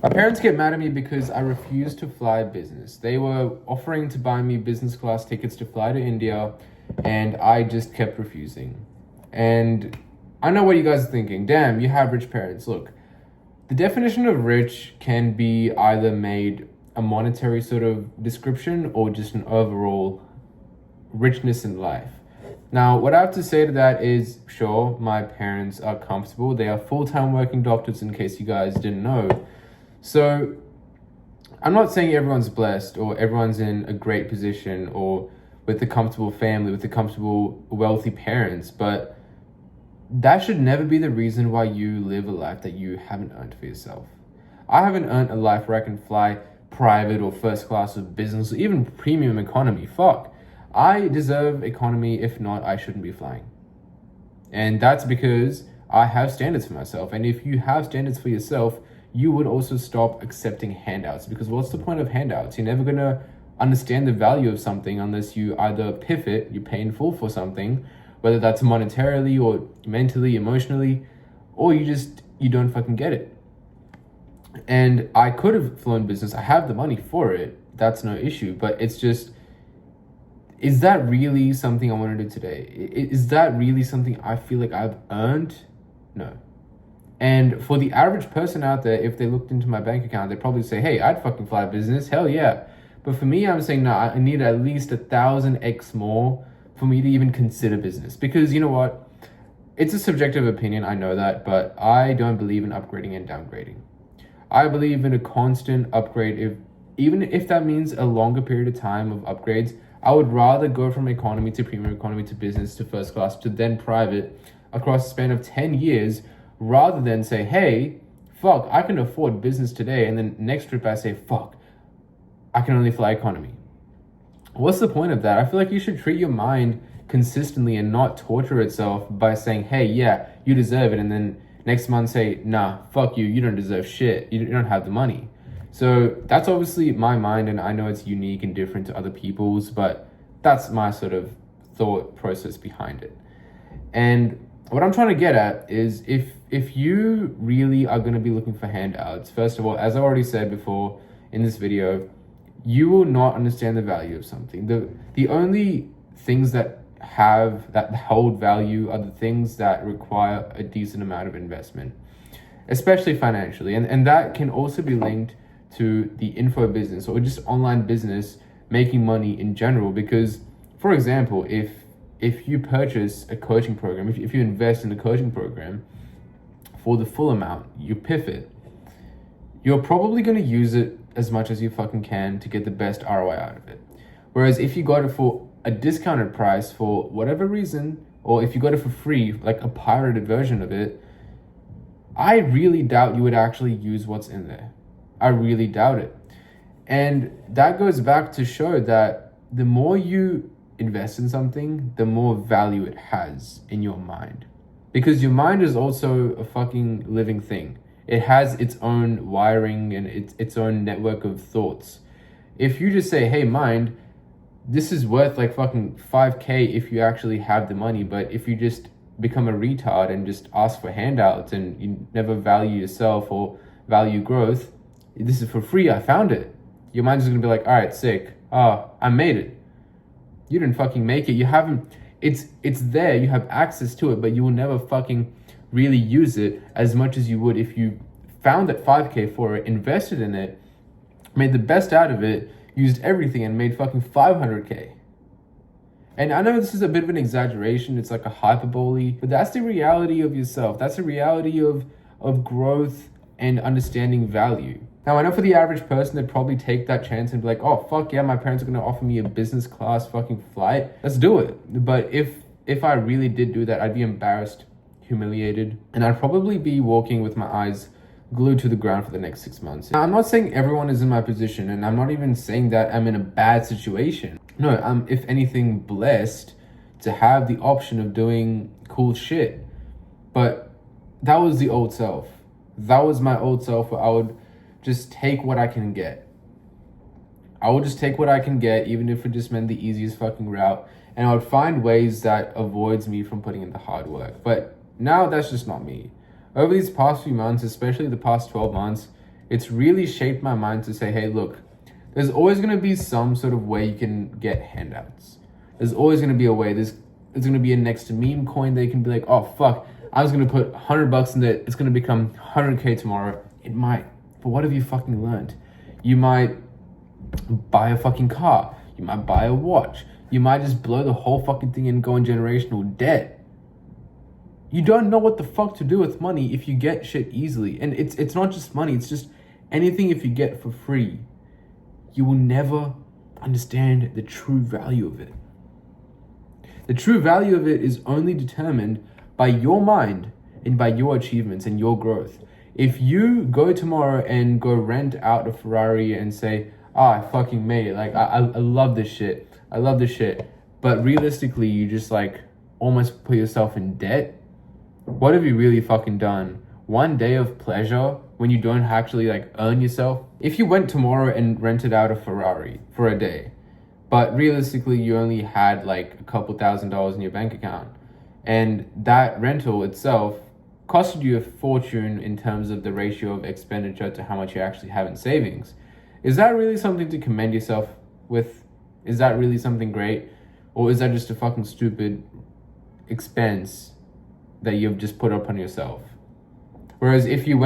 My parents get mad at me because I refused to fly business. They were offering to buy me business class tickets to fly to India, and I just kept refusing. And I know what you guys are thinking. Damn, you have rich parents. Look, the definition of rich can be either made a monetary sort of description or just an overall richness in life. Now, what I have to say to that is, sure, my parents are comfortable. They are full-time working doctors, in case you guys didn't know. So I'm not saying everyone's blessed or everyone's in a great position or with a comfortable family, with a comfortable, wealthy parents, but that should never be the reason why you live a life that you haven't earned for yourself. I haven't earned a life where I can fly private or first class or business or even premium economy. Fuck. I deserve economy. If not, I shouldn't be flying. And that's because I have standards for myself. And if you have standards for yourself, you would also stop accepting handouts. Because what's the point of handouts? You're never going to understand the value of something unless you either pivot, you pay in full for something, whether that's monetarily or mentally, emotionally, or you don't fucking get it. And I could have flown business. I have the money for it. That's no issue. But it's just, is that really something I want to do today? Is that really something I feel like I've earned? No. And for the average person out there, if they looked into my bank account, they'd probably say, hey, I'd fucking fly business. Hell yeah. But for me, I'm saying, no, I need at least 1,000x more for me to even consider business. Because you know what? It's a subjective opinion, I know that, but I don't believe in upgrading and downgrading. I believe in a constant upgrade. Even if that means a longer period of time of upgrades, I would rather go from economy to premium economy to business to first class to then private across a span of 10 years, rather than say, hey, fuck, I can afford business today, and then next trip I say, fuck, I can only fly economy. What's the point of that? I feel like you should treat your mind consistently and not torture itself by saying, hey, yeah, you deserve it, and then next month say, nah, fuck you, you don't deserve shit, you don't have the money. So that's obviously my mind, and I know it's unique and different to other people's, but that's my sort of thought process behind it. And what I'm trying to get at is if you really are going to be looking for handouts, first of all, as I already said before in this video, you will not understand the value of something. The only things that hold value are the things that require a decent amount of investment, especially financially. And that can also be linked to the info business or just online business making money in general. Because, for example, if you purchase a coaching program, if you invest in a coaching program for the full amount, you pivot, you're probably going to use it as much as you fucking can to get the best ROI out of it. Whereas if you got it for a discounted price for whatever reason, or if you got it for free, like a pirated version of it, I really doubt you would actually use what's in there. I really doubt it. And that goes back to show that the more you invest in something, the more value it has in your mind. Because your mind is also a fucking living thing. It has its own wiring and its own network of thoughts. If you just say, hey, mind, this is worth like fucking 5K if you actually have the money, but if you just become a retard and just ask for handouts and you never value yourself or value growth, this is for free, I found it. Your mind's just gonna be like, all right, sick. I made it. You didn't fucking make it. You haven't, it's there, you have access to it, but you will never fucking really use it as much as you would if you found that 5K for it, invested in it, made the best out of it, used everything and made fucking 500K. And I know this is a bit of an exaggeration, it's like a hyperbole, but that's the reality of yourself. That's the reality of growth and understanding value. Now, I know for the average person, they'd probably take that chance and be like, oh, fuck yeah, my parents are going to offer me a business class fucking flight. Let's do it. But if I really did do that, I'd be embarrassed, humiliated, and I'd probably be walking with my eyes glued to the ground for the next 6 months. Now, I'm not saying everyone is in my position, and I'm not even saying that I'm in a bad situation. No, I'm, if anything, blessed to have the option of doing cool shit. But that was the old self. That was my old self where I would just take what I can get. I would just take what I can get, even if it just meant the easiest fucking route. And I would find ways that avoids me from putting in the hard work. But now that's just not me. Over these past few months, especially the past 12 months, it's really shaped my mind to say, hey, look, there's always going to be some sort of way you can get handouts. There's always going to be a way. There's going to be a next to meme coin that you can be like, oh, fuck, I was going to put $100 in there. It's going to become 100K tomorrow. It might. But what have you fucking learned? You might buy a fucking car. You might buy a watch. You might just blow the whole fucking thing and go in generational debt. You don't know what the fuck to do with money if you get shit easily. And it's not just money. It's just anything if you get for free. You will never understand the true value of it. The true value of it is only determined by your mind and by your achievements and your growth. If you go tomorrow and go rent out a Ferrari and say, I fucking made it. Like, I love this shit. I love this shit. But realistically, you just like almost put yourself in debt. What have you really fucking done? One day of pleasure when you don't actually like earn yourself? If you went tomorrow and rented out a Ferrari for a day, but realistically you only had like a couple $1,000s in your bank account, and that rental itself costed you a fortune in terms of the ratio of expenditure to how much you actually have in savings, is that really something to commend yourself with? Is that really something great? Or is that just a fucking stupid expense that you've just put up on yourself? Whereas if you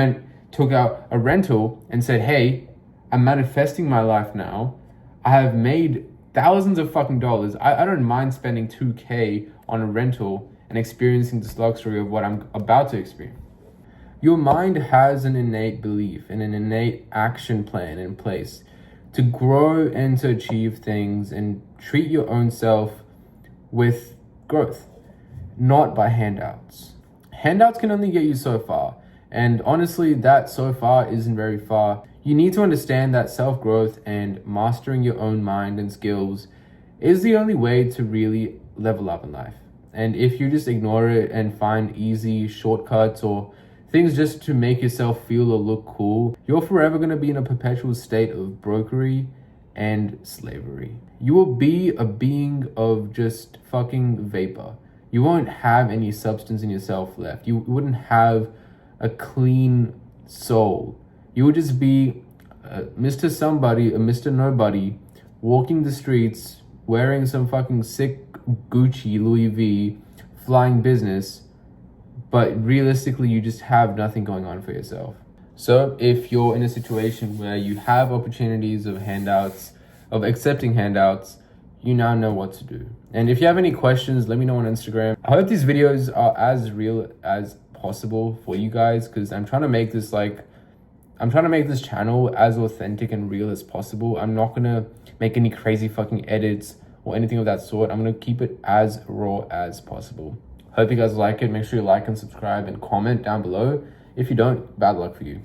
took out a rental and said, hey, I'm manifesting my life now. I have made thousands of fucking dollars. I don't mind spending 2K on a rental and experiencing this luxury of what I'm about to experience. Your mind has an innate belief and an innate action plan in place to grow and to achieve things and treat your own self with growth, not by handouts. Handouts can only get you so far. And honestly, that so far isn't very far. You need to understand that self-growth and mastering your own mind and skills is the only way to really level up in life. And if you just ignore it and find easy shortcuts or things just to make yourself feel or look cool, you're forever going to be in a perpetual state of brokery and slavery. You will be a being of just fucking vapor. You won't have any substance in yourself left. You wouldn't have a clean soul. You would just be Mr. Somebody, a Mr. Nobody, walking the streets, wearing some fucking sick Gucci, Louis V, flying business, but realistically you just have nothing going on for yourself. So if you're in a situation where you have opportunities of handouts, of accepting handouts, you now know what to do. And if you have any questions, let me know on Instagram. I hope these videos are as real as possible for you guys, because I'm trying to make this channel as authentic and real as possible. I'm not gonna make any crazy fucking edits or anything of that sort. I'm gonna keep it as raw as possible. Hope you guys like it. Make sure you like and subscribe and comment down below. If you don't, bad luck for you.